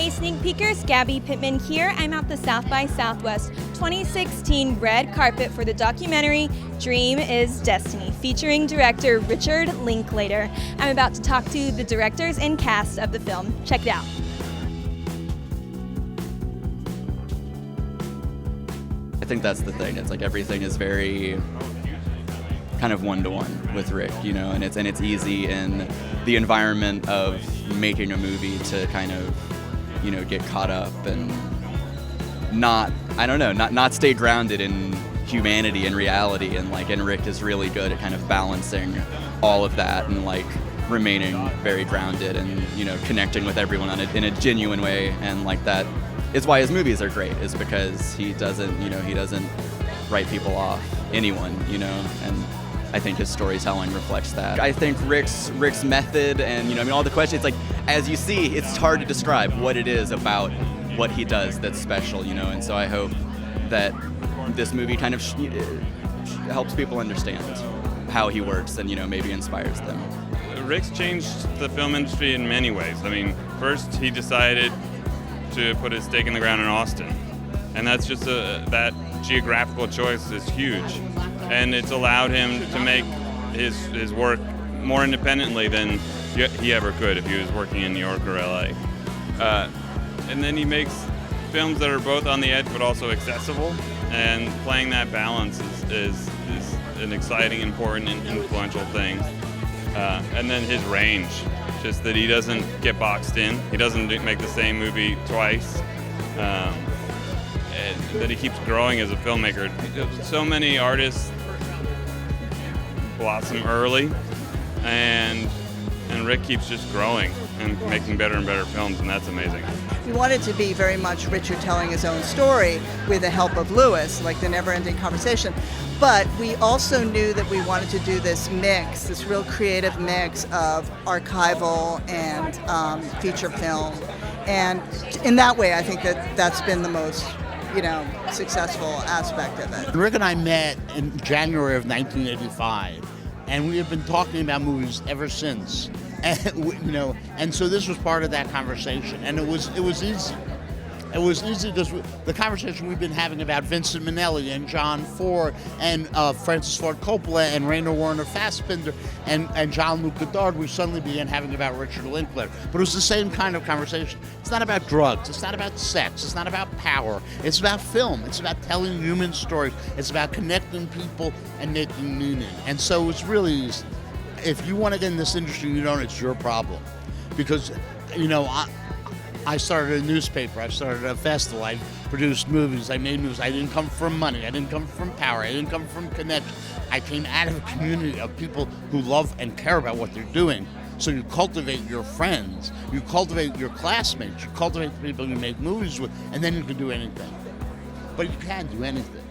Hey sneak peekers, Gabby Pittman here. I'm at the South by Southwest 2016 red carpet for the documentary Dream is Destiny, featuring director Richard Linklater. I'm about to talk to the directors and cast of the film. Check it out. I think that's the thing. It's like everything is very kind of one-to-one with Rick, you know, and it's easy in the environment of making a movie to kind of, you know, get caught up and not stay grounded in humanity and reality, and Rick is really good at kind of balancing all of that and like remaining very grounded and, you know, connecting with everyone in a genuine way, and like that is why his movies are great, is because he doesn't write people off, anyone, you know, and I think his storytelling reflects that. I think Rick's method and, you know, I mean, all the questions, like, as you see, it's hard to describe what it is about what he does that's special, you know, and so I hope that this movie kind of helps people understand how he works and, you know, maybe inspires them. Rick's changed the film industry in many ways. I mean, first he decided to put his stake in the ground in Austin, and that's just that geographical choice is huge, and it's allowed him to make his work more independently than he ever could if he was working in New York or LA. And then he makes films that are both on the edge but also accessible, and playing that balance is an exciting, important, and influential thing. And then his range, just that he doesn't get boxed in. He doesn't make the same movie twice. And that he keeps growing as a filmmaker. So many artists blossom early, and Rick keeps just growing and making better and better films, and that's amazing. We wanted to be very much Richard telling his own story with the help of Lewis, like the never-ending conversation. But we also knew that we wanted to do this mix, this real creative mix of archival and feature film. And in that way, I think that's been the most, you know, successful aspect of it. Rick and I met in January of 1985, and we have been talking about movies ever since. And, you know, and so this was part of that conversation, and it was easy. It was easy because the conversation we've been having about Vincent Minnelli and John Ford and Francis Ford Coppola and Rainer Werner Fassbinder and Jean-Luc Godard, we suddenly began having about Richard Linklater. But it was the same kind of conversation. It's not about drugs. It's not about sex. It's not about power. It's about film. It's about telling human stories. It's about connecting people and making meaning. And so it's really easy. If you want to get in this industry, you don't, it's your problem. Because, you know, I started a newspaper, I started a festival, I produced movies, I made movies. I didn't come from money, I didn't come from power, I didn't come from connection. I came out of a community of people who love and care about what they're doing. So you cultivate your friends, you cultivate your classmates, you cultivate the people you make movies with, and then you can do anything. But you can do anything.